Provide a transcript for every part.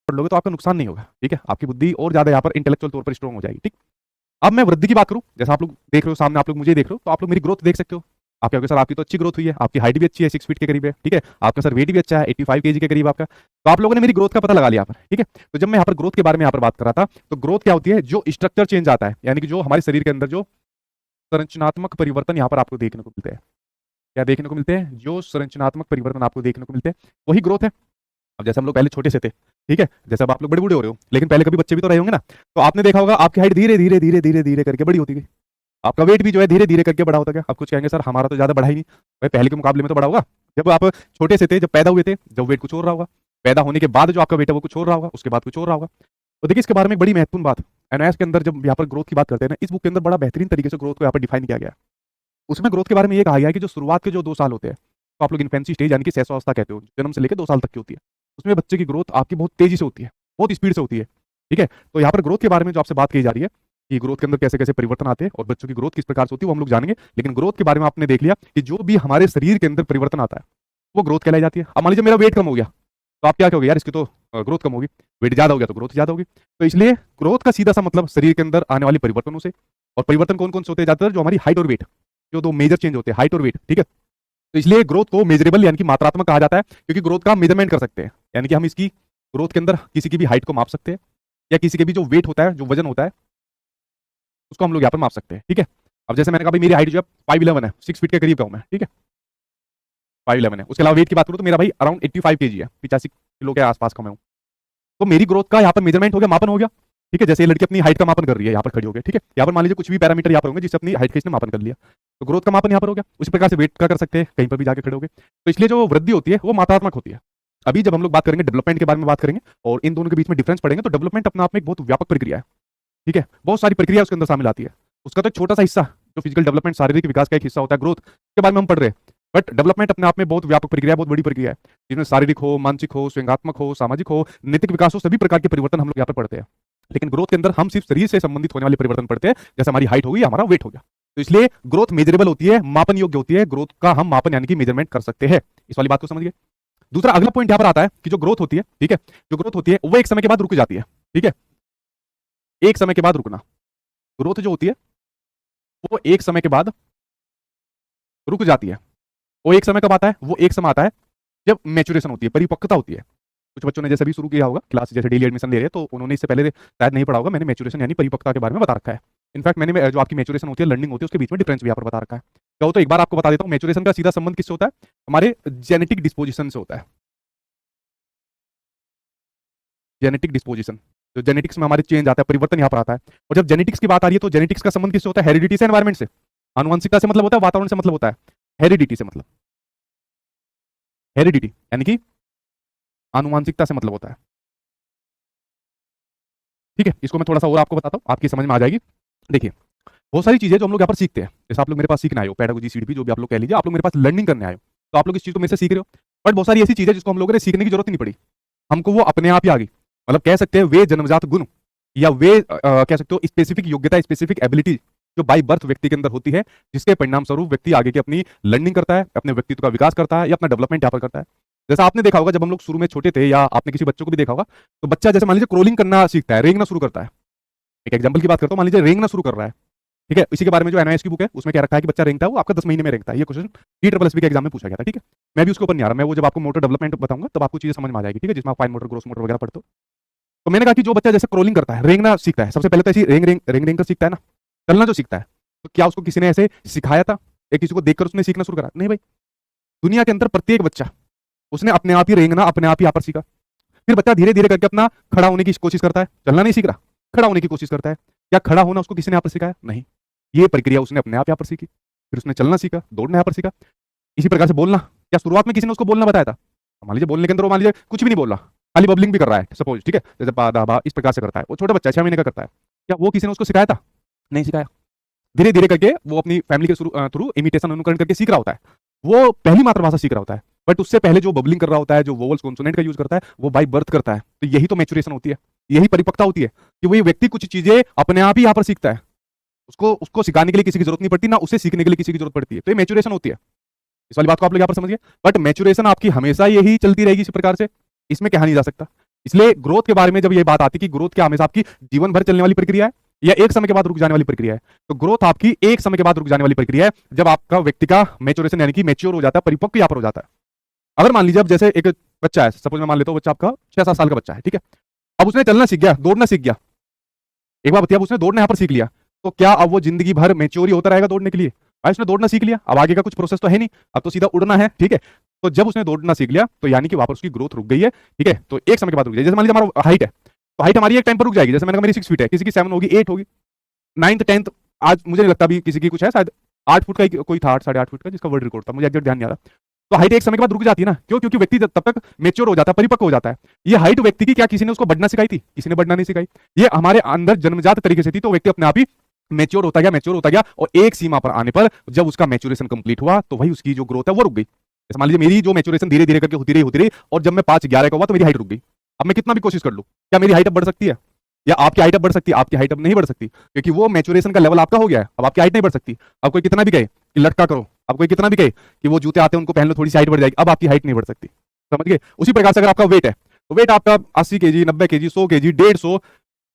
पढ़ लोगे तो आपका नुकसान नहीं होगा, ठीक है। आपकी बुद्धि और ज्यादा यहाँ पर इंटेलेक्चुअल तौर पर स्ट्रॉन्ग हो जाएगी, ठीक। अब मैं वृद्धि की बात करूं, जैसा आप लोग देख रहे हो सामने, आप लोग मुझे देख रहे हो, तो आप लोग मेरी ग्रोथ देख सकते हो। आप क्या सर आपकी तो अच्छी ग्रोथ हुई है, आपकी हाइट भी अच्छी है, 6 फीट के करीब है, ठीक है। आपका सर वेट भी अच्छा है, 85 केजी के करीब आपका। तो आप लोगों ने मेरी ग्रोथ का पता लगा लिया यहाँ पर, ठीक है। तो जब मैं यहाँ पर ग्रोथ के बारे में यहाँ पर बात कर रहा था, तो ग्रोथ क्या होती है, जो स्ट्रक्चर चेंज आता है, यानी कि जो हमारे शरीर के अंदर जो संरचनात्मक परिवर्तन यहाँ पर आपको देखने को मिलते हैं। क्या देखने को मिलते हैं? जो संरचनात्मक परिवर्तन आपको देखने को मिलते हैं, वही ग्रोथ है। अब जैसे हम लोग पहले छोटे से थे, ठीक है, जैसे अब आप लोग बड़े बूढ़े हो रहे हो, लेकिन पहले कभी बच्चे भी तो रहे होंगे ना। तो आपने देखा होगा आपकी हाइट धीरे धीरे धीरे धीरे धीरे करके बड़ी होती गई, आपका वेट भी जो है धीरे धीरे करके बड़ा होता गया। अब कुछ कहेंगे सर हमारा तो ज्यादा बढ़ा ही नहीं, भाई पहले के मुकाबले में तो बड़ा होगा। जब आप छोटे से थे, जब पैदा हुए थे, जब वेट कुछ और रहा होगा, पैदा होने के बाद जो आपका वेट है वो कुछ और रहा होगा, उसके बाद कुछ और रहा होगा। तो देखिए इसके बारे में एक बड़ी महत्वपूर्ण बात एनआईएस के अंदर जब यहाँ पर ग्रोथ की बात करते हैं ना, इस बुक के अंदर बड़ा बेहतरीन तरीके से ग्रोथ को यहाँ पर डिफाइन किया गया है। उसमें ग्रोथ के बारे में ये कहा गया है कि जो शुरुआत के जो 2 साल होते हैं, तो आप लोग इन्फेंसी स्टेज यानी कि शैशवावस्था कहते हो, जन्म से लेकर 2 साल तक की होती है, उसमें बच्चे की ग्रोथ आपकी बहुत तेजी से होती है, बहुत स्पीड से होती है, ठीक है। तो यहाँ पर ग्रोथ के बारे में जो आपसे बात की जा रही है कि ग्रोथ के अंदर कैसे कैसे परिवर्तन आते हैं और बच्चों की ग्रोथ किस प्रकार से होती है, वो हम लोग जानेंगे। लेकिन ग्रोथ के बारे में आपने देख लिया कि जो भी हमारे शरीर के अंदर परिवर्तन आता है वो ग्रोथ कहलाई जाती है। अब मान लीजिए मेरा वेट कम हो गया, तो आप क्या कहोगे, यार इसकी तो ग्रोथ कम होगी, वेट ज्यादा हो गया तो ग्रोथ ज्यादा होगी। तो इसलिए ग्रोथ का सीधा सा मतलब शरीर के अंदर आने वाले परिवर्तनों से, और परिवर्तन कौन कौन से होते हैं ज्यादातर, जो हमारी हाइट और वेट, जो 2 मेजर चेंज होते हैं, हाइट और वेट, ठीक है। तो इसलिए ग्रोथ को मेजरेबल यानी कि मात्रात्मक कहा जाता है, क्योंकि ग्रोथ का हम मेजरमेंट कर सकते हैं, यानी कि हम इसकी ग्रोथ के अंदर किसी की भी हाइट को माप सकते हैं, या किसी के भी जो वेट होता है, जो वजन होता है, उसको हम लोग यहाँ पर माप सकते हैं, ठीक है। अब जैसे मैंने कहा भाई मेरी हाइट जो है 5'11" है, 6 फीट के करीब का हूं मैं, ठीक है, 5'11" है। उसके अलावा वेट की बात करूं तो मेरा भाई अराउंड 85 केजी है, 85 किलो के आसपास का मैं हूं। तो मेरी ग्रोथ का यहाँ पर मेजरमेंट हो गया, मापन हो गया, ठीक है। जैसे ये लड़की अपनी हाइट का मापन कर रही है, यहाँ पर खड़ी हो गई, ठीक है। यहाँ पर मान लीजिए कुछ भी पैरामीटर यहाँ पर होंगे जिससे अपनी हाइट का इसने मापन कर लिया, तो ग्रोथ का मापन यहाँ पर हो गया। उसी प्रकार से वेट का कर सकते हैं, कहीं पर भी जाके खड़े हो गए। तो इसलिए जो वृद्धि होती है वो मात्रात्मक होती है। अभी जब हम लोग बात करेंगे डेवलपमेंट के बारे में बात करेंगे और इन दोनों के बीच में डिफरेंस पढ़ेंगे, तो डेवलपमेंट अपने आप में एक बहुत व्यापक प्रक्रिया है, ठीक है। बहुत सारी प्रक्रिया उसके अंदर शामिल आती है। उसका तो एक छोटा सा हिस्सा जो फिजिकल डेवलपमेंट, शारीरिक विकास का एक हिस्सा होता है, ग्रोथ के बारे में हम पढ़ रहे हैं। बट डेवलपमेंट अपने आप में बहुत व्यापक प्रक्रिया है, बहुत बड़ी प्रक्रिया है, जिसमें शारीरिक हो, मानसिक हो, स्वयंगात्मक हो, सामाजिक हो, नैतिक विकास हो, सभी प्रकार के परिवर्तन हम लोग यहाँ पर पढ़ते हैं। लेकिन ग्रोथ के अंदर हम सिर्फ शरीर से संबंधित होने वाले परिवर्तन पढ़ते हैं, जैसे हमारी हाइट होगी, हमारा वेट हो गया। तो इसलिए ग्रोथ मेजरेबल होती है, मापन योग्य होती है, ग्रोथ का हम मापन यानी कि मेजरमेंट कर सकते हैं। इस वाली बात को समझिए। दूसरा अगला पॉइंट यहाँ पर आता है कि जो ग्रोथ होती है, ठीक है, जो ग्रोथ होती है वो एक समय के बाद रुक जाती है, ठीक है। एक समय के बाद रुकना, ग्रोथ जो होती है वो एक समय के बाद रुक जाती है। वो एक समय कब आता है? वो एक समय आता है जब मैच्योरेशन होती है, परिपक्वता होती है। कुछ बच्चों ने जैसे अभी शुरू किया होगा क्लास, जैसे डेली एडमिशन ले रहे हैं, तो उन्होंने इससे पहले शायद नहीं पढ़ा होगा, मैंने मैच्योरेशन यानी परिपक्वता के बारे में बता रखा है। इनफैक्ट मैंने जो आपकी मैच्योरेशन होती है, लर्निंग होती है, उसके बीच में डिफरेंस भी यहाँ पर बता रखा है। क्या तो एक बार आपको बता देता हूँ, मैच्योरेशन का सीधा संबंध किससे होता है? हमारे जेनेटिक डिस्पोजिशन से होता है। जेनेटिक डिस्पोजिशन, जो जेनेटिक्स में हमारे चेंज आता है, परिवर्तन यहाँ पर आता है। और जब जेनेटिक्स की बात आ रही है तो जेनेटिक्स का संबंध किससे होता है? हेरिडिटी से, एनवायरमेंट से। आनुवंशिकता से मतलब होता है, वातावरण से मतलब होता है। हेरिडिटी से मतलब, हेरिडिटी यानी कि आनुवंशिकता से मतलब होता है, ठीक है। इसको मैं थोड़ा सा और आपको बताता हूँ, आपकी समझ में आ जाएगी। देखिए बहुत सारी चीजें जो हम लोग यहाँ पर सीखते हैं, जैसे आप लोग मेरे पास सीखने आए हो, पेडागोजी, सीडीपी, जो भी आप लोग कह लीजिए, आप लोग मेरे पास लर्निंग करने आए हो, तो आप लोग इस चीज को मेरे से सीख रहे हो। बट बहुत सारी ऐसी चीजें जिसको हम लोगों ने सीखने की जरूरत ही नहीं पड़ी, हमको वो अपने आप ही आ गई। मतलब कह सकते हैं वे जन्मजात गुण, या वे कह सकते हो स्पेसिफिक योग्यता, स्पेसिफिक एबिलिटी जो बाई बर्थ व्यक्ति के अंदर होती है, जिसके परिणाम स्वरूप व्यक्ति आगे की अपनी लर्निंग करता है, अपने व्यक्तित्व का विकास करता है, या अपना डेवलपमेंट यहाँ पर करता है। जैसा आपने देखा होगा जब हम लोग शुरू में छोटे थे, या आपने किसी बच्चों को भी देखा होगा, तो बच्चा जैसे मान लीजिए क्रोलिंग करना सीखता है, रेंगना शुरू करता है। एक एग्जाम्पल की बात करता हूँ, मान लीजिए रेंगना शुरू कर रहा है, ठीक है। इसी के बारे में जो एनआईएस की बुक है उसमें क्या रखा है कि बच्चा रेंगता है, वो आपका 10 महीने में रेंगता है। ये क्वेश्चन TSSB के एग्जाम में पूछा गया था, ठीक है। मैं भी उसके ऊपर नहीं आ रहा, मैं वो जब आपको मोटर डेवलपमेंट बताऊंगा तब आपको चीजें समझ में आ जाएगी, ठीक है, जिसमें आप फाइन मोटर, ग्रोस मोटर वगैरह पढ़ते हो। तो मैंने कहा कि जो बच्चा जैसे क्रोलिंग करता है, रेंगना सीखता है, सबसे पहले तो ऐसी रेंग रेंग रेंग रेंग कर सीखता है ना, चलना जो सीखता है, तो क्या उसको किसी ने ऐसे सिखाया था या किसी को देखकर उसने सीखना शुरू करा? नहीं भाई, दुनिया के अंदर प्रत्येक बच्चा उसने अपने आप ही रेंगना, अपने आप ही यहाँ पर सीखा। फिर बच्चा धीरे धीरे करके अपना खड़ा होने की कोशिश करता है, चलना नहीं सीख रहा, खड़ा होने की कोशिश करता है। क्या खड़ा होना उसको किसी ने यहाँ पर सिखाया? नहीं, ये प्रक्रिया उसने अपने आप यहाँ पर सीखी। फिर उसने चलना सीखा, दौड़ना यहाँ पर सीखा। इसी प्रकार से बोलना, क्या शुरुआत में किसी ने उसको बोलना बताया था? मान लीजिए बोलने के अंदर वो मान लीजिए कुछ भी नहीं बोल रहा, खाली बबलिंग भी कर रहा है सपोज, ठीक है, जैसे बा दा बा इस प्रकार से करता है, वो छोटा बच्चा 6 महीने का करता है। क्या वो किसी ने उसको सिखाया था? नहीं सिखाया। धीरे धीरे करके वो अपनी फैमिली के थ्रू इमिटेशन, अनुकरण करके सीख रहा होता है। वो पहली मातृभाषा सीख रहा होता है, बट उससे पहले जो बबलिंग कर रहा होता है, जो वोवल्स कॉन्सोनेंट का यूज करता है, वो बाई बर्थ करता है। तो यही तो मैच्योरेशन होती है, यही परिपक्वता होती है कि वही व्यक्ति कुछ चीजें अपने आप ही यहाँ पर सीखता है, उसको उसको सिखाने के लिए किसी की जरूरत नहीं पड़ती, ना उसे सीखने के लिए किसी की जरूरत पड़ती है। तो ये मैच्योरेशन होती है। इस वाली बात को आप लोग यहाँ पर समझिए। बट मैच्योरेशन आपकी हमेशा यही चलती रहेगी इसी प्रकार से, इसमें कहा नहीं जा सकता। इसलिए ग्रोथ के बारे में जब ये बात आती है कि ग्रोथ क्या हमेशा आपकी जीवन भर चलने वाली प्रक्रिया है या एक समय के बाद रुक जाने वाली प्रक्रिया है, तो ग्रोथ आपकी एक समय के बाद रुक जाने वाली प्रक्रिया है, जब आपका व्यक्ति का मैच्योरेशन यानी कि मैच्योर हो जाता है, परिपक्व यहाँ पर हो जाता है। अगर मान लीजिए अब जैसे एक बच्चा है, सपोज मैं मान लेता हूँ बच्चा आपका 6-7 साल का बच्चा है, ठीक है। अब उसने चलना सीख गया, दौड़ना सीख गया, एक बार बताइए, अब उसने दौड़ना यहाँ पर सीख लिया, तो क्या अब वो जिंदगी भर मैच्योर ही होता रहेगा दौड़ने के लिए? भाई उसने दौड़ना सीख लिया, अब आगे का कुछ प्रोसेस तो है नहीं, अब तो सीधा उड़ना है, ठीक है। तो जब उसने दौड़ना सीख लिया तो यानी कि वहां पर उसकी ग्रोथ रुक गई है, ठीक है। तो एक समय के बाद रुक जाए, जैसे मान लीजिए हमारा हाइट है, तो हाइट हमारी एक टाइम पर रुक जाएगी, जैसे मैंने कहा मेरी 6 फीट है, किसी की 7 होगी, 8 होगी, 9th 10th, आज मुझे नहीं लगता अभी किसी की कुछ है, शायद 8 फुट का कोई था, 8 साढ़े 8 फुट का, जिसका वर्ल्ड रिकॉर्ड था, मुझे एग्जैक्ट ध्यान नहीं आ रहा। तो हाइट एक समय के बाद रुक जाती है ना, क्यों? क्योंकि व्यक्ति तब तक मेच्योर हो जाता है, परिपक्व हो जाता है। ये हाइट व्यक्ति की क्या किसी ने उसको बढ़ना सिखाई थी? किसी ने बढ़ना नहीं सिखाई, ये हमारे अंदर जन्मजात तरीके से थी, तो व्यक्ति अपने आप ही मैच्योर होता गया, मैच्योर होता गया, और एक सीमा पर आने पर जब उसका मैच्योरेशन कंप्लीट हुआ तो भाई उसकी जो ग्रोथ है वो रुक गई। जैसे मान लीजिए मेरी जो मैच्योरेशन धीरे धीरे करके होती रही, और जब मैं 5-11 का हुआ तो मेरी हाइट रुक गई। अब मैं कितना भी कोशिश कर लूं, क्या मेरी हाइट अब बढ़ सकती है? या आपकी हाइट अब बढ़ सकती है? आपकी हाइट अब नहीं बढ़ सकती, क्योंकि वो मैच्योरेशन का लेवल आपका हो गया है, अब आपकी हाइट नहीं बढ़ सकती। अब कोई कितना भी कहे कि लटका करो, अब कोई कितना भी कहे कि वो जूते आते हैं उनको पहन लो, थोड़ी सी हाइट बढ़ जाएगी, अब आपकी हाइट नहीं बढ़ सकती। समझ गए? उसी प्रकार से अगर आपका वेट है, तो वेट आपका 80 केजी, 90 केजी, 100 केजी, 150,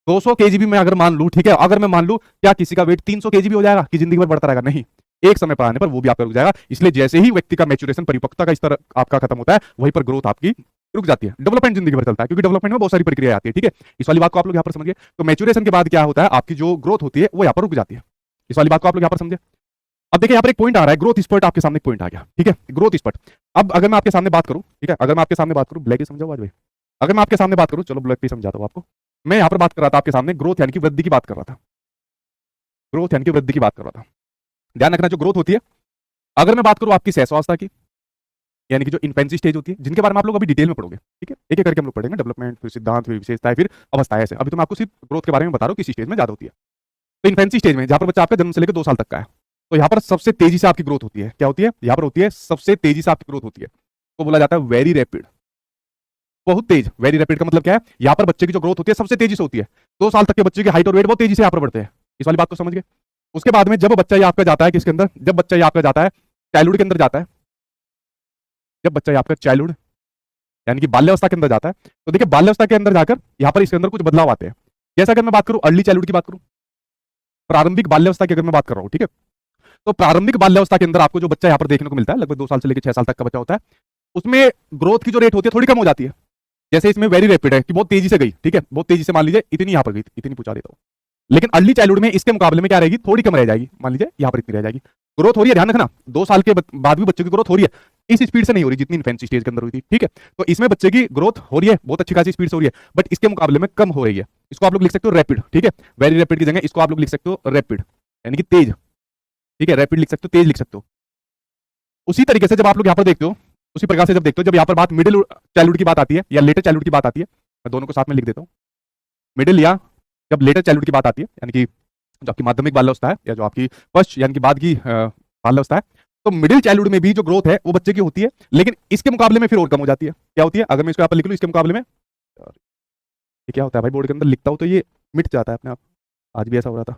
200 केजी भी मैं अगर मान लूं, ठीक है, अगर मैं मान लूं, क्या किसी का वेट 300 केजी भी हो जाएगा कि जिंदगी भर बढ़ता रहेगा? नहीं, एक समय पर आने पर वो भी आपका रुक जाएगा। इसलिए जैसे ही व्यक्ति का मैच्योरेशन, परिपक्वता का स्तर आपका खत्म होता है, वहीं पर ग्रोथ आपकी रुक जाती है। डेवलपमेंट जिंदगी भर चलता है, क्योंकि डेवलपमेंट में बहुत सारी प्रक्रिया आती है, ठीक है। इस वाली बात को आप लोग यहाँ पर समझिए। तो मैच्योरेशन के बाद क्या होता है, आपकी जो ग्रोथ होती है वो यहाँ पर रुक जाती है। इस वाली बात को आप लोग यहाँ पर समझे। अब देखिए यहाँ पर एक पॉइंट आ रहा है, ग्रोथ स्पर्ट, आपके सामने एक पॉइंट आ गया, ठीक है, ग्रोथ स्पर्ट। अब अगर मैं आपके सामने बात करूं, ठीक है, अगर मैं आपके सामने बात करूं, ब्लैक ही समझाओ आज भाई, अगर मैं आपके सामने बात करूं, चलो ब्लैक ही समझाता हूं आपको। मैं यहाँ पर बात कर रहा था आपके सामने ग्रोथ यानी कि वृद्धि की बात कर रहा था, ग्रोथ यानी कि वृद्धि की बात कर रहा था। ध्यान रखना, जो ग्रोथ होती है, अगर मैं बात करूं आपकी शैशवावस्था की, यानी कि जो इन्फेंसी स्टेज होती है, जिनके बारे में आप लोग अभी डिटेल में पढ़ोगे, ठीक है, एक एक करके हम लोग पढ़ेंगे, डेवलपमेंट, फिर सिद्धांत, फिर विशेषताएं, फिर अवस्थाएं, ऐसे। अभी तो मैं आपको सिर्फ ग्रोथ के बारे में बता रहा हूँ किसी स्टेज में ज्यादा होती है। तो इन्फेंसी स्टेज में, जहां पर बच्चा आपका जन्म से लेकर 2 साल तक का है, तो यहाँ पर सबसे तेजी से आपकी ग्रोथ होती है। क्या होती है? यहाँ पर होती है सबसे तेजी से आपकी ग्रोथ होती है, तो बोला जाता है वेरी रैपिड, बहुत तेज। वेरी रैपिड का मतलब क्या है? यहाँ पर बच्चे की जो ग्रोथ होती है सबसे तेजी से होती है। 2 साल तक के बच्चे की हाइट और वेट बहुत तेजी से यहाँ पर बढ़ते हैं। इस वाली बात को समझ गए। उसके बाद में जब बच्चा ये आपका जाता है किसके अंदर, जब बच्चा ये आपका जाता है चाइल्डहुड के अंदर जाता है, जब बच्चा ये आपका चाइल्डहुड यानी कि बाल्यावस्था के अंदर जाता है, तो देखिए बाल्यावस्था के अंदर जाकर यहाँ पर इसके अंदर कुछ बदलाव आते हैं। जैसा अगर मैं बात करूं अर्ली चाइल्डहुड की बात करूं, प्रारंभिक बाल्यावस्था की अगर मैं बात कर रहा हूं, ठीक है, तो प्रारंभिक बाल्यावस्था के अंदर आपको जो बच्चा यहाँ पर देखने को मिलता है, लगभग 2 साल से लेकर 6 साल तक का बच्चा होता है, उसमें ग्रोथ की जो रेट होती है थोड़ी कम हो जाती है। जैसे इसमें वेरी रैपिड है कि बहुत तेजी से गई, ठीक है, बहुत तेजी से, मान लीजिए इतनी यहाँ पर गई, इतनी पूछा देता हूँ। लेकिन अर्ली चाइल्डहुड में इसके मुकाबले में क्या रहेगी, थोड़ी कम रह जाएगी, मान लीजिए यहाँ पर इतनी रह जाएगी। ग्रोथ हो रही है, ध्यान रखना, 2 साल के बाद भी बच्चों की ग्रोथ हो रही है, इस स्पीड से नहीं हो रही जितनी इन्फेंसी स्टेज के अंदर हुई थी, ठीक है। तो इसमें बच्चे की ग्रोथ हो रही है, बहुत अच्छी खासी स्पीड से हो रही है, बट इसके मुकाबले में कम हो रही है। इसको आप लोग लिख सकते हो रैपिड, ठीक है, वेरी रैपिड की जगह इसको आप लोग लिख सकते हो रैपिड, यानी कि तेज, ठीक है, रैपिड लिख सकते हो, तेज लिख सकते हो। उसी तरीके से जब आप लोग यहाँ पर देखते हो, उसी प्रकार से जब देखते हो, जब यहाँ पर बात मिडिल चाइल्डहुड की बात आती है या लेटर चाइल्डहुड की बात आती है, मैं दोनों को साथ में लिख देता हूँ, मिडिल या जब लेटर चाइल्डहुड की बात आती है, यानी कि जो आपकी माध्यमिक बाल्यावस्था है या जो आपकी फर्स्ट यानी कि बाद की बाल्यावस्था है, तो मिडिल चाइल्डहुड में भी जो ग्रोथ है वो बच्चे की होती है, लेकिन इसके मुकाबले में फिर और कम हो जाती है। क्या होती है? अगर मैं इसको यहाँ पर लिख लूँ, इसके मुकाबले में ये क्या होता है भाई, बोर्ड के अंदर लिखता हूँ तो ये मिट जाता है अपने आप। आज भी ऐसा हो रहा था,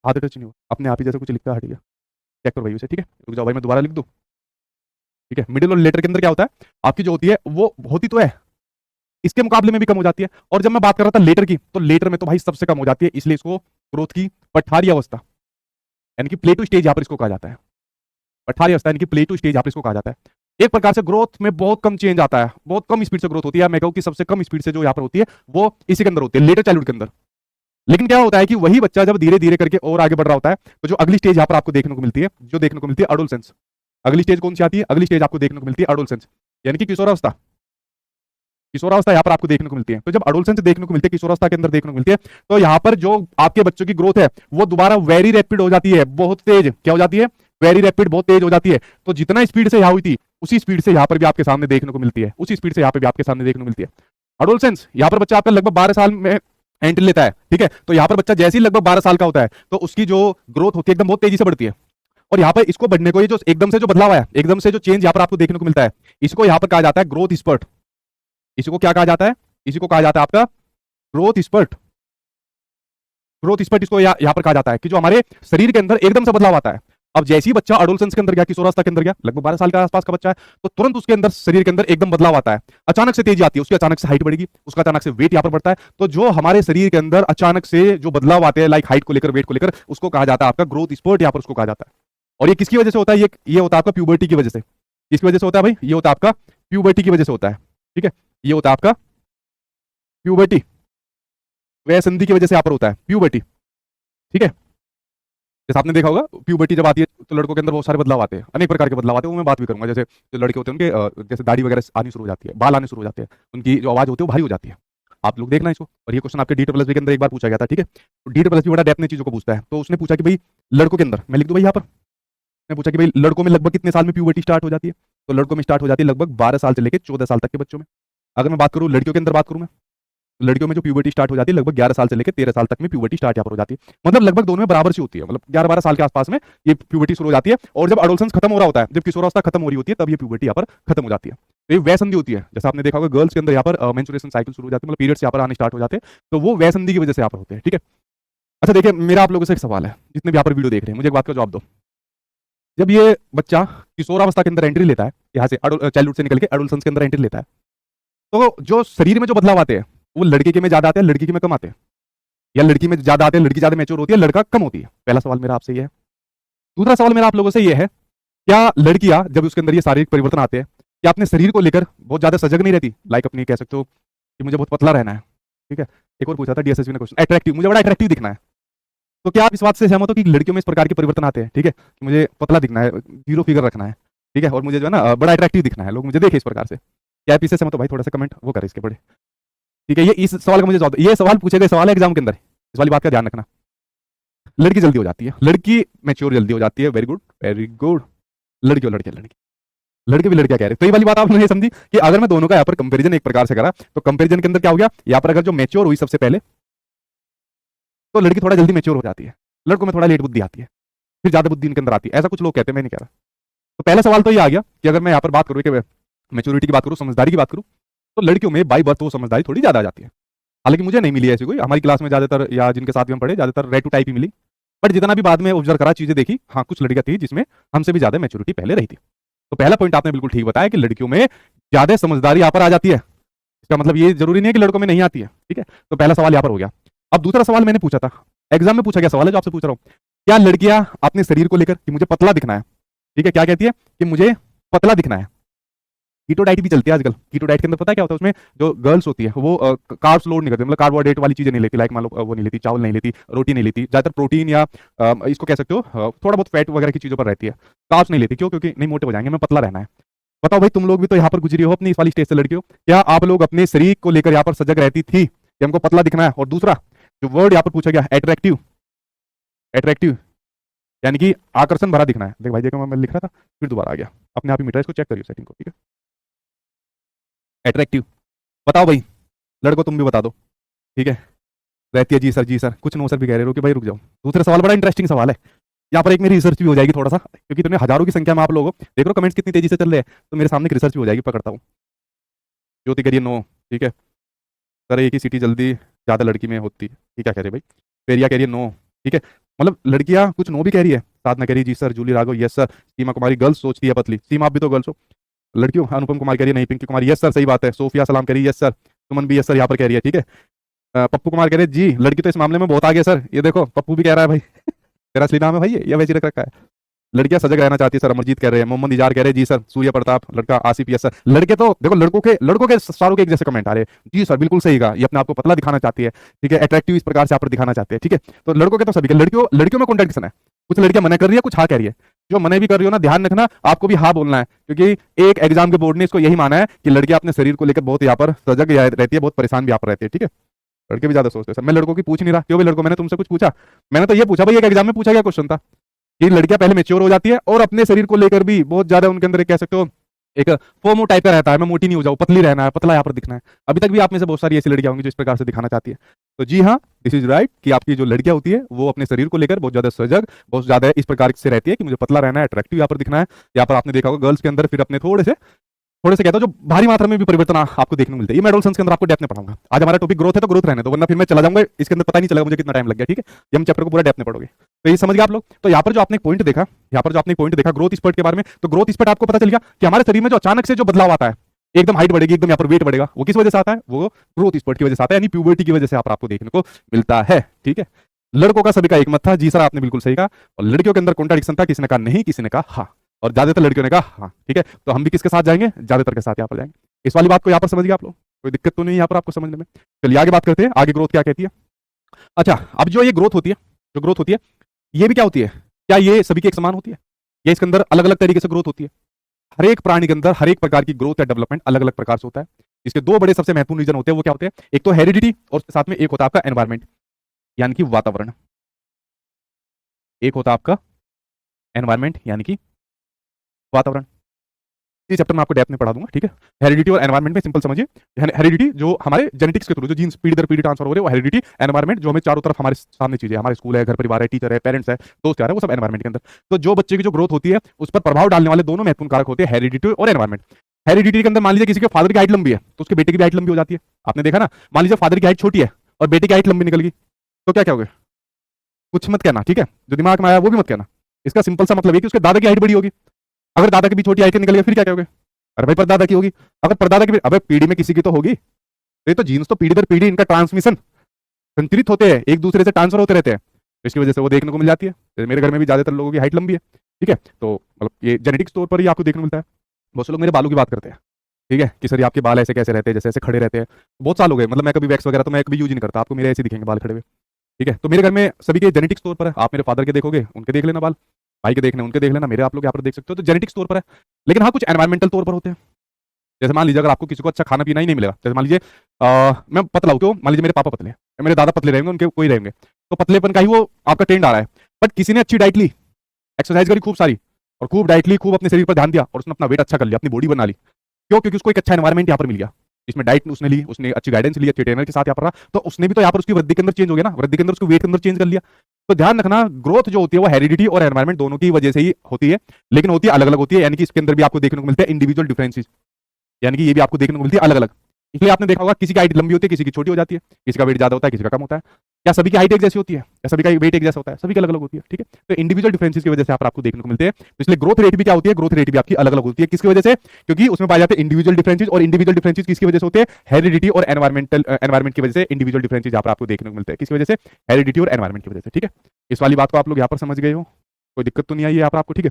हाथ टच नहीं हुआ, अपने आप ही जैसे कुछ लिखता है, हट गया। चेक करो भाई उसे, ठीक है, रुक जाओ भाई, मैं दोबारा लिख दूँ, ठीक है। मिडिल और लेटर के अंदर क्या होता है, आपकी जो होती है वो होती तो है, इसके मुकाबले में भी कम हो जाती है। और जब मैं बात कर रहा था लेटर की, तो लेटर में तो भाई सबसे कम हो जाती है, इसलिए इसको ग्रोथ की पठारी अवस्था यानी कि प्लेटू स्टेज यहाँ पर इसको कहा जाता है। पठारी अवस्था यानी कि प्लेटू स्टेज यहाँ पर इसको कहा जाता है। एक प्रकार से ग्रोथ में बहुत कम चेंज आता है, बहुत कम स्पीड से ग्रोथ होती है। मैं कहूँ कि सबसे कम स्पीड से जो यहाँ पर होती है वो इसी के अंदर होती है, लेटर चाइल्डहुड के अंदर। लेकिन क्या होता है कि वही बच्चा जब धीरे धीरे करके और आगे बढ़ रहा होता है, तो जो अगली स्टेज यहाँ पर आपको देखने को मिलती है, जो देखने को मिलती है एडोलसेंस। अगली स्टेज कौन सी आती है? अगली स्टेज आपको देखने को मिलती है एडोलसेंस, यानी कि किशोरावस्था। किशोरावस्था यहाँ पर आपको देखने को मिलती है। तो जब एडोलसेंस देखने को मिलती है, किशोरावस्था के अंदर देखने को मिलती है, तो यहाँ पर जो आपके बच्चों की ग्रोथ है वो दोबारा वेरी रैपिड हो जाती है, बहुत तेज। क्या हो जाती है? वेरी रैपिड, बहुत तेज हो जाती है। तो जितना स्पीड से यहाँ हुई थी उसी स्पीड से यहाँ पर भी आपके सामने देखने को मिलती है, उसी स्पीड से यहाँ पर भी आपके सामने देखने को मिलती है एडोलसेंस। यहाँ पर बच्चा आपका लगभग 12 साल में एंट्री लेता है, ठीक है। तो यहाँ पर बच्चा जैसे ही लगभग 12 साल का होता है, तो उसकी जो ग्रोथ होती है एकदम बहुत तेजी से बढ़ती है। और यहाँ पर इसको बढ़ने को, ये जो एकदम से जो बदलाव आया, एकदम से जो चेंज यहाँ पर आपको देखने को मिलता है, इसको यहाँ पर कहा जाता है ग्रोथ स्पर्ट। इसको क्या कहा जाता है? इसी को कहा जाता है आपका ग्रोथ स्पर्ट। ग्रोथ स्पर्ट इसको यहाँ पर कहा जाता है कि जो हमारे शरीर के अंदर एकदम से बदलाव आता है। अब जैसे ही बच्चा एडोलसेंस के अंदर गया, किशोरावस्था के अंदर गया, लगभग 12 साल के आसपास का बच्चा है, तो तुरंत उसके अंदर शरीर के अंदर एकदम बदलाव आता है, अचानक से तेजी आती है, उसकी अचानक से हाइट बढ़ेगी, उसका अचानक से वेट यहाँ पर बढ़ता है। तो जो हमारे शरीर के अंदर अचानक से जो बदलाव आते हैं, लाइक हाइट को लेकर, वेट को लेकर, उसको कहा जाता है आपका ग्रोथ स्पर्ट, यहाँ पर उसको कहा जाता है। और ये किसकी वजह से होता है? ये होता है आपका प्यूबर्टी की वजह से। किसकी वजह से होता है भाई? ये होता है आपका प्यूबर्टी की वजह से होता है, ठीक है। ये होता है आपका प्यूबर्टी, वह संधि की वजह से यहाँ पर होता है प्यूबर्टी, ठीक है। जैसे आपने देखा होगा, प्यूबर्टी जब आती है तो लड़कों के अंदर बहुत सारे बदलाव आते हैं, अनेक प्रकार के बदलाव आते हैं, वो मैं बात भी करूंगा। जैसे जो लड़के होते हैं उनके जैसे दाढ़ी वगैरह आनी शुरू हो जाती है, बाल आने शुरू हो जाते हैं, उनकी जो आवाज होती है वो भारी हो जाती है। आप लोग देखना इसको। और ये क्वेश्चन आपके DSSB के अंदर एक बार पूछा गया था, ठीक है। तो DSSB बड़ा डेप्थ में चीजों को पूछता है। तो उसने पूछा कि भाई लड़कों के अंदर, मैं लिख दूं भाई यहाँ पर, उसने पूछा कि भाई लड़कों में लगभग कितने साल में प्यूबर्टी स्टार्ट हो जाती है? तो लड़कों में स्टार्ट हो जाती है लगभग 12 साल से लेकर 14 साल तक के बच्चों में। अगर मैं बात करूं लड़कियों के अंदर बात करूं मैं, लड़कियों में जो प्यूबर्टी स्टार्ट हो जाती है लगभग 11 साल से लेकर 13 साल तक में प्यूबर्टी स्टार्ट यहाँ पर हो जाती है। मतलब लगभग दोनों में बराबर सी होती है, मतलब 11-12 साल के आसपास में ये प्यूबर्टी शुरू हो जाती है। और जब एडोलसेंस खत्म हो रहा होता है, जब किशोरावस्था खत्म हो रही होती है, तब ये प्यूबर्टी यहाँ पर खत्म हो जाती है। तो ये वह संधि होती है, जैसा आपने देखा होगा गर्ल्स के अंदर यहाँ पर मेंस्ट्रुएशन साइकिल शुरू हो जाती है, मतलब पीरियड्स यहाँ पर आने स्टार्ट हो जाते हैं, तो वो वह संधि की वजह से यहाँ पर होते हैं, ठीक है। अच्छा देखिए, मेरा आप लोगों से एक सवाल है, जितने भी यहाँ पर वीडियो देख रहे हैं, मुझे एक बात का जवाब दो। जब ये बच्चा किशोरावस्था के अंदर एंट्री लेता है, यहाँ से चाइल्डहुड से निकल के एडोलसेंस के अंदर एंट्री लेता है, तो जो शरीर में जो बदलाव आते हैं वो लड़के के में ज्यादा आते हैं, लड़की के में कम आते हैं? या लड़की में ज्यादा आते हैं, लड़की ज्यादा मैच्योर होती है, लड़का कम होती है? पहला सवाल मेरा आपसे ये है। दूसरा सवाल मेरा आप लोगों से ये है, क्या लड़कियां जब उसके अंदर ये शारीरिक परिवर्तन आते हैं, क्या अपने शरीर को लेकर बहुत ज्यादा सजग नहीं रहती? लाइक अपनी कह सकते हो कि मुझे बहुत पतला रहना है, ठीक है। एक और पूछा था DSSB ने क्वेश्चन, अट्रैक्टिव, मुझे बड़ा अट्रैक्टिव दिखना है। तो क्या आप इस बात से सहमत हो कि लड़कियों में इस प्रकार के परिवर्तन आते हैं, ठीक है, कि मुझे पतला दिखना है, 0 फिगर रखना है, ठीक है, और मुझे जो है ना बड़ा अट्रैक्टिव दिखना है, लोग मुझे देखे इस प्रकार से? क्या आप इससे सहमत हो भाई? थोड़ा सा कमेंट वो करें इसके बड़े, ठीक है। ये इस सवाल का मुझे जवाब, ये सवाल पूछे गए सवाल है एग्जाम के अंदर, इस वाली बात का ध्यान रखना। लड़की जल्दी हो जाती है, लड़की मैच्योर जल्दी हो जाती है, वेरी गुड वेरी गुड। लड़की और लड़के, लड़के भी लड़कियां कह रहे हैं। तो ये वाली बात आपने ये समझी कि अगर मैं दोनों का यहाँ पर कंपेरिजन एक प्रकार से करा, तो कंपेरिजन के अंदर क्या हो गया, यहाँ पर अगर जो मैच्योर हुई सबसे पहले, तो लड़की थोड़ा जल्दी मैच्योर हो जाती है, लड़कों में थोड़ा लेट बुद्धि आती है, फिर ज्यादा बुद्धि इनके अंदर आती है, ऐसा कुछ लोग कहते हैं, मैं नहीं कह रहा। तो पहला सवाल तो ये आ गया कि अगर मैं यहाँ पर बात करूँ कि मैच्योरिटी की बात करूँ, समझदारी की बात करूँ, तो लड़कियों में बाई बर्थ वो समझदारी थोड़ी ज्यादा आ जाती है। हालांकि मुझे नहीं मिली ऐसी कोई, हमारी क्लास में ज्यादातर या जिनके साथ भी हम पढ़े ज्यादातर रेड टू टाइप ही मिली, बट जितना भी बाद में ऑब्जर्व करा, चीजें देखी, हाँ कुछ लड़कियां थी जिसमें हमसे भी ज्यादा मैच्योरिटी पहले रही थी। तो पहला पॉइंट आपने बिल्कुल ठीक बताया कि लड़कियों में ज्यादा समझदारी यहाँ पर आ जाती है। इसका मतलब ये जरूरी नहीं है कि लड़कों में नहीं आती है, ठीक है। तो पहला सवाल यहाँ पर हो गया। अब दूसरा सवाल मैंने पूछा था, एग्जाम में पूछा गया सवाल है जो आपसे पूछ रहा हूँ, क्या लड़कियां अपने शरीर को लेकर कि मुझे पतला दिखना है, ठीक है, क्या कहती है कि मुझे पतला दिखना है? कीटो डाइट भी चलती है आजकल। कीटो डाइट के अंदर पता है क्या होता है, उसमें जो गर्ल्स होती है वो कार्ब्स लोड नहीं करती, मतलब कार्बोहाइड्रेट वाली चीजें नहीं लेती, लाइक मान लो वो नहीं लेती, चावल नहीं लेती, रोटी नहीं लेती, ज्यादातर प्रोटीन या इसको कह सकते हो थोड़ा बहुत फैट वगैरह की चीजों पर रहती है, कार्ब्स नहीं लेती। क्यों? क्योंकि नहीं मोटे हो जाएंगे, मैं पतला रहना है। बताओ भाई, तुम लोग भी तो यहाँ पर गुजरी हो अपनी इस वाली स्टेज से, लड़कियों, क्या आप लोग अपने शरीर को लेकर यहाँ पर सजग रहती थी कि हमको पतला दिखना है? और दूसरा जो वर्ड यहाँ पर पूछा गया, एट्रैक्टिव, एट्रैक्टिव यानी कि आकर्षण भरा दिखना है। देख भाई, देखो मैं लिख रहा था फिर दोबारा आ गया, अपने आप ही मीटर, इसको चेक करिए सेटिंग को, ठीक है। अट्रैक्टिव, बताओ भाई लड़को, तुम भी बता दो, ठीक है। रहती है जी सर, जी सर, कुछ नो सर भी कह रहे हो कि भाई रुक जाओ। दूसरा सवाल बड़ा इंटरेस्टिंग सवाल है, यहाँ पर एक मेरी रिसर्च भी हो जाएगी थोड़ा सा, क्योंकि तुम्हें हजारों की संख्या में आप लोग देख रहे हो कमेंट्स कितनी तेजी से चल रहे हैं, तो मेरे सामने एक रिसर्च भी हो जाएगी, पकड़ता हूँ। ज्योति करिए नो, ठीक है। सर एक ही सिटी जल्दी ज्यादा लड़की में होती है, ठीक है, कह रहे भाई। पेरिया कह रही है नो, ठीक है, मतलब लड़कियां कुछ नो भी कह रही है। साधना कह रही है जी sir, Julie Raghav yes sir, Seema Kumari girls सोचती है पतली, सीमा आप भी तो गर्ल्स हो। लड़कियों, अनुपम कुमार कह रही है नहीं, पिंकी कुमार यस सर, सही बात है। सोफिया सलाम कह रही है यस सर, सुमन भी यस सर यहाँ पर कह रही है, ठीक है। पप्पू कुमार कह रहे हैं जी, लड़की तो इस मामले में बहुत आगे सर, ये देखो पप्पू भी कह रहा है भाई तेरा असली नाम है भाई या वैसे रख रखा है? लड़कियां सजग रहना चाहती है सर, अमरजीत कह रहे हैं। मोहम्मद इजार कह रहे हैं जी सर, सूर्य प्रताप लड़का, आसिफ यस सर। लड़के तो देखो, लड़कों के सारों के एक जैसे कमेंट आ रहे हैं, जी सर बिल्कुल सही कहा, ये अपने आप को पतला दिखाना चाहती है, ठीक है, अट्रैक्टिव इस प्रकार से आप पर दिखाना चाहते हैं, ठीक है। तो लड़कों के तो सभी के, लड़कियों में कॉन्ट्रडिक्शन है, कुछ लड़कियां मना कर रही है, कुछ हाँ कह रही है। जो मना भी कर रही हो ना, ध्यान रखना आपको भी हाँ बोलना है, क्योंकि एक एग्जाम के बोर्ड ने इसको यही माना है कि लड़कियां अपने शरीर को लेकर बहुत यहाँ पर सजग रहती है, बहुत परेशान भी यहाँ पर रहती है, ठीक है। लड़के भी ज्यादा सोचते हैं सर, मैं लड़कों की पूछ नहीं रहा। क्यों भाई लड़कों, मैंने तुमसे कुछ पूछा? मैंने तो ये पूछा भाई, एक एग्जाम में पूछा गया क्वेश्चन था कि लड़कियां पहले मैच्योर हो जाती है और अपने शरीर को लेकर भी बहुत ज्यादा उनके अंदर कह सकते हो एक फोमो टाइप का रहता है, मैं मोटी नहीं हो जाऊं, पतली रहना है, पतला यहाँ पर दिखना है। अभी तक भी आप में से बहुत सारी ऐसी लड़कियां होंगी जो इस प्रकार से दिखाना चाहती है। तो जी हाँ, दिस इज राइट कि आपकी जो लड़कियां होती है वो अपने शरीर को लेकर बहुत ज्यादा सजग, बहुत ज्यादा इस प्रकार से रहती है कि मुझे पतला रहना है, अट्रैक्टिव यहाँ पर दिखना है। यहाँ पर आपने देखा होगा गर्ल्स के अंदर फिर अपने थोड़े से थोड़े से कहता हूँ जो भारी मात्रा में भी परिवर्तन आपको देखने को मिलते हैं। ये मैं एडोलसेंस के अंदर आपको डेप्थ में पढ़ाऊंगा। आज हमारा टॉपिक ग्रोथ है तो ग्रोथ रहने दो, वरना फिर मैं चला जाऊंगा, इसके अंदर पता नहीं चलेगा मुझे कितना टाइम लग गया। ठीक है, ये हम चैप्टर को पूरा डेप्थ में पढ़ोगे। तो ये समझ गए आप लोग। तो यहाँ पर जो आपने पॉइंट देखा, यहाँ पर जो आपने पॉइंट देखा ग्रोथ स्पर्ट के बारे में, तो ग्रोथ स्पर्ट आपको पता चल गया कि हमारे शरीर में जो अचानक से जो बदलाव आता है, एकदम हाइट बढ़ेगी, एकदम यहाँ पर वेट बढ़ेगा, वो किस वजह से आता है? वो ग्रोथ स्पर्ट की वजह से आता है, यानी प्यूबर्टी की वजह से आपको देखने को मिलता है। ठीक है, लड़कों का सभी का एक मत था, जी सर आपने बिल्कुल सही कहा, और लड़कियों के अंदर कॉन्ट्राडिक्शन था, किसी ने कहा नहीं, किसी ने कहा हाँ, और ज्यादातर लड़कियों ने कहा हाँ। ठीक है, तो हम भी किसके साथ जाएंगे? ज्यादातर के साथ यहाँ पर जाएंगे। इस वाली बात को यहाँ पर समझ गए आप लोग? कोई दिक्कत तो नहीं यहाँ पर आपको समझने में? चलिए आगे बात करते हैं, आगे ग्रोथ क्या कहती है। अच्छा, अब जो ये ग्रोथ होती है, जो ग्रोथ होती है, ये भी क्या होती है? क्या ये सभी की एक समान होती है, या इसके अंदर अलग अलग तरीके से ग्रोथ होती है? हर एक प्राणी के अंदर हर एक प्रकार की ग्रोथ या डेवलपमेंट अलग अलग प्रकार से होता है। इसके दो बड़े सबसे महत्वपूर्ण रीजन होते हैं, वो क्या होते हैं? एक तो हेरिडिटी, और साथ में एक होता है आपका एनवायरमेंट, यानी कि वातावरण। एक होता है आपका एनवायरमेंट यानी कि वातावरण। इस चैप्टर में आपको डेप्थ में पढ़ा दूंगा। ठीक है, हेरिडिटी और एनवायरमेंट में सिंपल समझिए। हेरिडिटी जो हमारे जेनेटिक्स के थ्रू जो जीन्स पीढ़ी दर पीढ़ी ट्रांसफर हो रहे हैं, वो हेरिडिटी। एनवायरमेंट जो हमें चारों तरफ हमारे सामने चीजें, हमारे स्कूल है, घर परिवार है, टीचर है, पेरेंट्स है, दोस्त यार है, वो सब एनवायरमेंट के अंदर। तो जो बच्चे की जो ग्रोथ होती है उस पर प्रभाव डालने वाले दोनों महत्वपूर्ण कारक होते हैं, हेरिडिटी और एनवायरमेंट। हेरिडिटी के अंदर मान लीजिए किसी के फादर की हाइट लंबी है तो उसके बेटे की भी हाइट लंबी हो जाती है। आपने देखा ना, मान लीजिए फादर की हाइट छोटी है और बेटे की हाइट लंबी निकल गई, तो क्या कहोगे? कुछ मत कहना, ठीक है, जो दिमाग में आया वो भी मत कहना। इसका सिंपल सा मतलब है कि उसके दादा की हाइट बड़ी होगी, अगर दादा की भी छोटी हाइट निकल गई फिर क्या कहोगे? अरे भाई परदादा की होगी, अगर परदादा की, अबे पीढ़ी में किसी की तो होगी। तो ये तो जीन्स तो पीढ़ी दर पीढ़ी इनका ट्रांसमिशन संतरित होते हैं, एक दूसरे से ट्रांसफर होते रहते हैं, इसकी वजह से वो देखने को मिल जाती है। जैसे मेरे घर में भी ज्यादातर लोगों की हाइट लंबी है। ठीक है, तो मतलब ये जेनेटिक्स तौर पर ही आपको देखने को मिलता है। बहुत से लोग मेरे बालों की बात करते हैं, ठीक है, कि सर ये आपके बाल ऐसे कैसे रहते हैं, जैसे ऐसे खड़े रहते हैं। बहुत साल हो गए, मतलब मैं कभी वैक्स वगैरह तो मैं कभी यूज नहीं करता, आपको मेरे ऐसे दिखेंगे बाल खड़े हुए। ठीक है, तो मेरे घर में सभी के जेनेटिक्स तौर पर है। आप मेरे फादर के देखोगे, उनके देख लेना बाल, भाई के देखने उनके देख लेना, मेरे आप लोग यहाँ पर देख सकते हो, तो जेनेटिक्स तौर पर है। लेकिन हाँ, कुछ एनवायरमेंटल तौर पर होते हैं। जैसे मान लीजिए अगर आपको किसी को अच्छा खाना पीना ही नहीं मिलेगा, जैसे मान लीजिए मैं पतला हूँ, तो मान लीजिए मेरे पापा पतले हैं, मेरे दादा पतले रहेंगे, उनके कोई रहेंगे, तो पतलेपन का ही वो आपका ट्रेंड आ रहा है। बट किसी ने अच्छी डाइट ली, एक्सरसाइज करी खूब सारी, और खूब डाइट ली, खूब अपने शरीर पर ध्यान दिया, और उसने अपना वेट अच्छा कर लिया, अपनी बॉडी बना ली। क्यों? क्योंकि उसको एक अच्छा एनवायरमेंट यहाँ पर मिल गया, इसमें डाइट उसने ली, उसने अच्छी गाइडेंस ली, अच्छे ट्रेनर के साथ यहाँ पर रहा, तो उसने भी तो यहाँ पर उसकी वृद्धि के अंदर चेंज हो गया ना, वृद्धि के अंदर उसको वेट के अंदर चेंज कर लिया। तो ध्यान रखना, ग्रोथ जो होती है वो हेरिडिटी और एनवायरमेंट दोनों की वजह से ही होती है, लेकिन होती है अलग अलग होती है, यानी कि इसके अंदर भी आपको देखने को मिलते हैं इंडिविजुअल डिफरेंसेस, यानी कि ये भी आपको देखने को मिलती है अलग अलग। इसलिए आपने देखा होगा किसी की हाइट लंबी होती है, किसी की छोटी हो जाती है, किसी का वेट ज्यादा होता है, किसी का कम होता है। क्या सभी की हाइट एक जैसी होती है, या सभी का वेट एक जैसा होता है? सभी की अलग अलग होती है। ठीक है, तो इंडिविजुअल डिफरेंसेस की वजह से आपको देखने को मिलते हैं। तो इसलिए ग्रोथ रेट भी क्या होती है? ग्रोथ रेट भी आपकी अलग अलग होती है। किसकी वजह से? क्योंकि उसमें पाए जाते हैं इंडिविजुअल डिफरेंसेस, और इंडिविजुअल डिफरेंसेस किसकी वजह से होते हैं? हेरिडिटी और एनवायरमेंट की वजह से इंडिविजुअल डिफरेंसेस यहाँ पर आपको देखने को मिलते हैं। किसकी वजह से? हेरिडिटी और एनवायरमेंट की वजह से। ठीक है, इस वाली बात को आप लोग यहाँ पर समझ गए हो, कोई दिक्कत तो नहीं आई यहाँ पर आपको? ठीक है,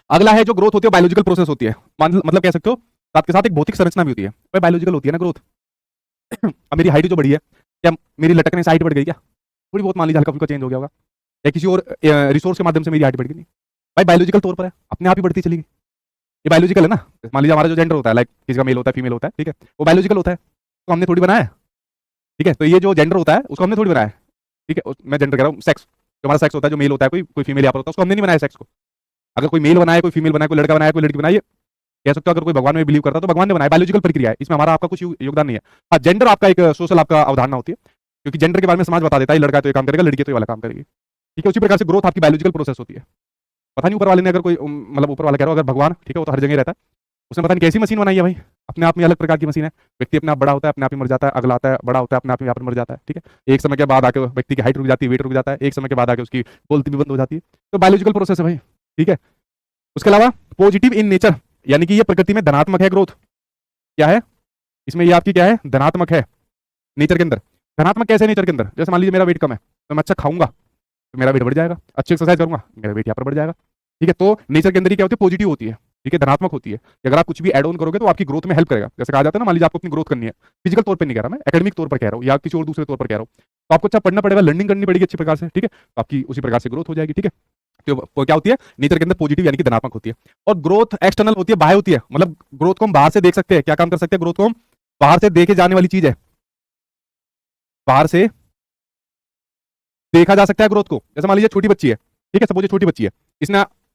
अगला है जो ग्रोथ होती है बायोलॉजिकल प्रोसेस होती है, मतलब कह सकते हो साथ के साथ एक भौतिक संरचना भी होती है, वह बायोलॉजिकल होती है ना ग्रोथ। अब मेरी हाइट जो बढ़ी है, क्या मेरी लटकने से हाइट बढ़ गई? क्या थोड़ी बहुत मान लीजिए हल्का फुल्का चेंज हो गया होगा, या किसी और रिसोर्स के माध्यम से मेरी हाइट बढ़ गई? नहीं भाई, बायोलॉजिकल तौर पर है, अपने आप ही बढ़ती चली गई। ये बायोलॉजिकल है ना। मान लीजिए हमारा जो जेंडर होता है, लाइक किसी का मेल होता है, फीमेल होता है, ठीक है, वो बायोलॉजिकल होता है, तो हमने थोड़ी बनाया है। ठीक है, तो ये जो जेंडर होता है उसको हमने थोड़ी बनाया है। ठीक है, मैं जेंडर कह रहा हूँ, सेक्स जो हमारा सेक्स होता है, जो मेल होता है, कोई फीमेल यहाँ पर होता है, उसको हमने नहीं बनाया सेक्स को। अगर कोई मेल बनाया, कोई फीमेल बनाया, कोई लड़का बनाया, कोई लड़की बनाई, कह सकते हो अगर कोई भगवान में बिलीव करता है तो भगवान ने बनाया, बायोलॉजिकल प्रक्रिया है, इसमें हमारा आपका कुछ योगदान नहीं है। हाँ, जेंडर आपका एक सोशल आपका अवधारणा होती है, क्योंकि जेंडर के बारे में समाज बता देता है, लड़का तो ये काम करेगा, लड़की तो ये वाला काम करेगी। ठीक है, उसी प्रकार से ग्रोथ आपकी बायोलॉजिकल प्रोसेस होती है। पता नहीं ऊपर वाले ने, अगर कोई मतलब ऊपर वाला कह रहा हो, अगर भगवान, ठीक है, वो तो हर जगह रहता है, उसने पता नहीं कैसी मशीन बनाई है भाई, अपने आप में अलग प्रकार की मशीन है। व्यक्ति अपने आप बड़ा होता है, अपने आप ही मर जाता है, अगला आता है, बड़ा होता है, अपने आप ही यहाँ पर मर जाता है। ठीक है, एक समय के बाद आके व्यक्ति की हाइट रुक जाती है, वेट रुक जाता है, एक समय के बाद आके उसकी बोलती भी बंद हो जाती है। तो बायोलॉजिकल प्रोसेस है भाई। ठीक है, उसके अलावा पॉजिटिव इन नेचर, यानी कि ये प्रकृति में धनात्मक है। ग्रोथ क्या है इसमें? ये आपकी क्या है? धनात्मक है नेचर के अंदर। धनात्मक कैसे नेचर के अंदर? जैसे मान लीजिए मेरा वेट कम है, तो मैं अच्छा खाऊंगा तो मेरा वेट बढ़ जाएगा, अच्छी एक्सरसाइज करूंगा मेरा वेट यहाँ पर बढ़ जाएगा। ठीक है, तो नेचर के अंदर ही क्या होती है? पॉजिटिव होती है। ठीक है, धनात्मक होती है कि अगर आप कुछ भी एड ऑन करोगे तो आपकी ग्रोथ में हेल्प करेगा। जैसे कहा जाता है ना, मान लीजिए आपको अपनी ग्रोथ करनी है, फिजिकल तौर पर नहीं कह रहा मैं, एकेडमिक तौर पर कह रहा हूँ, या किसी और दूसरे तौर पर कह रहा हूँ, तो आपको अच्छा पढ़ना पड़ेगा, लर्निंग करनी पड़ेगी अच्छी प्रकार से। ठीक है, तो आपकी उसी प्रकार से ग्रोथ हो जाएगी। ठीक है, तो क्या होती है? नेचर के अंदर पॉजिटिव यानी कि धनात्मक होती है। और ग्रोथ एक्सटर्नल होती है, बाह्य होती है, मतलब ग्रोथ को हम बाहर से देख सकते हैं। क्या काम कर सकते हैं? ग्रोथ को हम बाहर से देखे जाने वाली चीज है, बाहर से देखा जा सकता है ग्रोथ को। जैसे मान लीजिए छोटी बच्ची है, ठीक है, सपोज छोटी बच्ची है,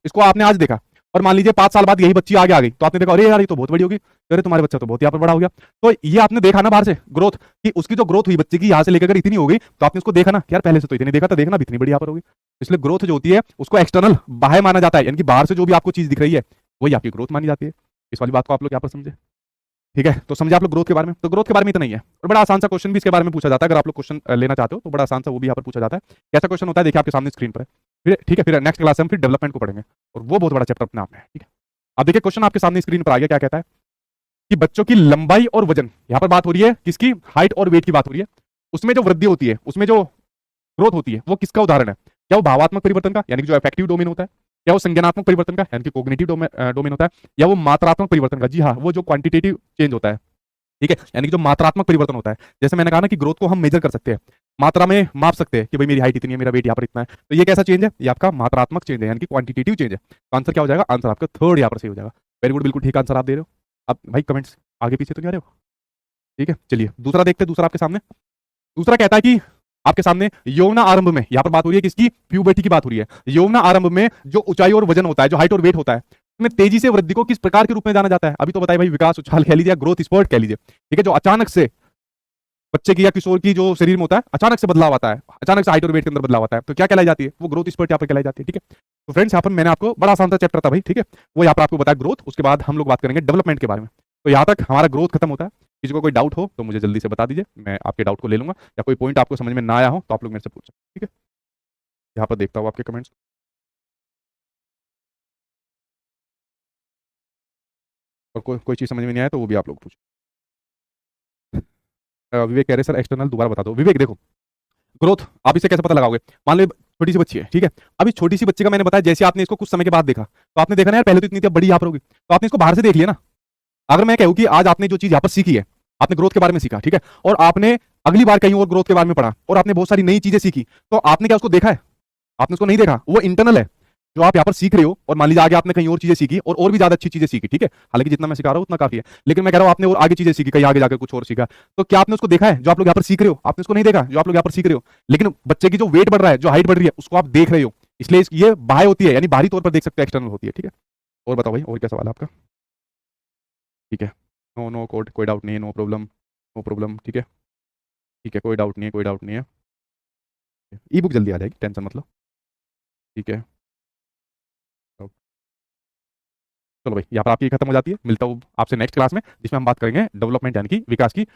इसको आपने आज देखा, और मान लीजिए 5 साल बाद यही बच्ची आगे आ गई, तो आपने देखा अरे यार ये तो बहुत बड़ी होगी, अरे तुम्हारे बच्चा तो बहुत यहाँ पर बड़ा हो गया। तो ये आपने देखा ना बाहर से ग्रोथ, कि उसकी जो ग्रोथ हुई बच्चे की यहाँ से लेकर इतनी हो गई, तो आपने उसको देखा ना, यार पहले से तो इतनी देखा था, देखना भी इतनी बड़ी यहाँ पर होगी। इसलिए ग्रोथ जो होती है उसको एक्सटर्नल बाहर माना जाता है, यानी कि बाहर से जो भी आपको चीज दिख रही है वही आपकी ग्रोथ मानी जाती है। इस वाली बात को आप लोग यहाँ पर समझे, ठीक है। तो समझे आप लोग ग्रोथ के बारे में। तो ग्रोथ के बारे में इतना ही है, और बड़ा आसान सा क्वेश्चन भी इसके बारे में पूछा जाता है। अगर आप लोग क्वेश्चन लेना चाहते हो तो बड़ा आसान सा वो भी यहाँ पर पूछा जाता है। कैसा क्वेश्चन होता है देखिए आपके सामने स्क्रीन पर है, फिर ठीक है। फिर नेक्स्ट क्लास में हम फिर डेवलपमेंट को पढ़ेंगे, और वो बहुत बड़ा चैप्टर अपने आप में है, ठीक है। अब देखिए क्वेश्चन आपके सामने स्क्रीन पर आ गया, क्या कहता है कि बच्चों की लंबाई और वजन, यहाँ पर बात हो रही है किसकी, हाइट और वेट की बात हो रही है, उसमें जो वृद्धि होती है, उसमें जो ग्रोथ होती है, वो किसका उदाहरण है? क्या वो भावात्मक परिवर्तन का, यानी कि जो अफेक्टिव डोमेन होता है, क्या वो संज्ञानात्मक परिवर्तन का, यानी कि कोग्निटिव डोमेन होता है, या वो मात्रात्मक परिवर्तन का? जी हाँ, वो जो क्वांटिटेटिव चेंज होता है, ठीक है, यानी कि जो मात्रात्मक परिवर्तन होता है। जैसे मैंने कहा ना कि ग्रोथ को हम मेजर कर सकते हैं, मात्रा में माप सकते हैं कि भाई मेरी हाइट इतनी है, मेरा वेट यहाँ पर इतना है। तो ये कैसा चेंज है? ये आपका मात्रात्मक चेंज है, यानी कि क्वांटिटेटिव चेंज है। तो आंसर क्या हो जाएगा? आंसर आपका थर्ड यहाँ पर सही हो जाएगा। वेरी गुड, बिल्कुल ठीक आंसर आप दे रहे हो। अब भाई कमेंट्स आगे पीछे तो नहीं आ रहे हो, ठीक है। चलिए दूसरा देखते हैं। दूसरा आपके सामने, दूसरा कहता है कि आपके सामने यौवना आरंभ में, यहां पर बात हो रही है किसकी? प्यूबर्टी की बात हो रही है। यौवना आरंभ में जो ऊंचाई और वजन होता है, जो हाइट और वेट होता है, उसमें तेजी से वृद्धि को किस प्रकार के रूप में जाना जाता है? अभी तो बताइए भाई, विकास उछाल कह लीजिए या ग्रोथ स्पर्ट कह लीजिए, ठीक है। जो अचानक से बच्चे की या किशोर की जो शरीर में होता है, अचानक से बदलाव आता है, अचानक से हाइट और वेट के अंदर बदलाव आता है, तो क्या कहलाई जाती है? वो ग्रोथ स्पर्ट यहाँ पर कहलाई जाती है, ठीक है। तो फ्रेंड्स यहाँ पर मैंने आपको बड़ा आसान सा चैप्टर था भाई, ठीक है, वो यहाँ पर आपको बताया ग्रोथ। उसके बाद हम लोग बात करेंगे डेवलपमेंट के बारे में। तो यहाँ तक हमारा ग्रोथ खत्म होता है। किसी को कोई डाउट हो तो मुझे जल्दी से बता दीजिए, मैं आपके डाउट को ले लूंगा, या कोई पॉइंट आपको समझ में ना आया हो तो आप लोग मेरे से पूछ सकते हैं, ठीक है। यहाँ पर देखता हूँ आपके कमेंट्स, और कोई चीज़ समझ में नहीं आया तो वो भी आप लोग पूछो। विवेक कह रहे सर एक्सटर्नल दोबारा बता दो। विवेक देखो, ग्रोथ आप इसे कैसे पता लगाओगे? मान लो छोटी सी बच्ची है, ठीक है। अभी छोटी सी बच्ची का मैंने बताया, जैसे आपने इसको कुछ समय के बाद देखा, तो आपने देखा ना यार, पहले तो इतनी बड़ी यहाँ पर होगी, तो आपने इसको बाहर से देख लिया ना। अगर मैं कहूँ कि आज आपने जो चीज यहाँ पर सीखी है, आपने ग्रोथ के बारे में सीखा, ठीक है, और आपने अगली बार कहीं और ग्रोथ के बारे में पढ़ा, और आपने बहुत सारी नई चीजें सीखी, तो आपने क्या उसको देखा है? आपने उसको नहीं देखा। वो इंटरनल है जो आप यहाँ पर सीख रहे हो, और मान लीजिए आगे आपने कहीं और चीजें सीखी, और भी ज्यादा अच्छी चीजें सीखी, ठीक है। हालांकि जितना मैं सिखा रहा हूँ उतना काफी है, लेकिन मैं कह रहा हूँ आपने और आगे चीजें सीखी, कहीं आगे जाकर कुछ और सीखा, तो क्या आपने उसको देखा है? जो आप लोग यहाँ पर सीख रहे हो, आपने उसको नहीं देखा जो आप लोग यहाँ पर सीख रहे हो। लेकिन बच्चे की जो वेट बढ़ रहा है, जो हाइट बढ़ रही है, उसको आप देख रहे हो, इसलिए ये बाह्य होती है, यानी बाहरी तौर पर देख सकते हो, एक्सटर्नल होती है, ठीक है। और बताओ भाई, और क्या सवाल है आपका? ठीक है, नो नो कोई डाउट नहीं है, नो प्रॉब्लम, नो प्रॉब्लम, ठीक है, ठीक है, कोई डाउट नहीं है, कोई डाउट नहीं है। ई बुक जल्दी आ जाएगी, टेंशन मतलब, ठीक है। चलो भाई, यहाँ पर आपकी खत्म हो जाती है। मिलता हूँ आपसे नेक्स्ट क्लास में, जिसमें हम बात करेंगे डेवलपमेंट यानी कि विकास की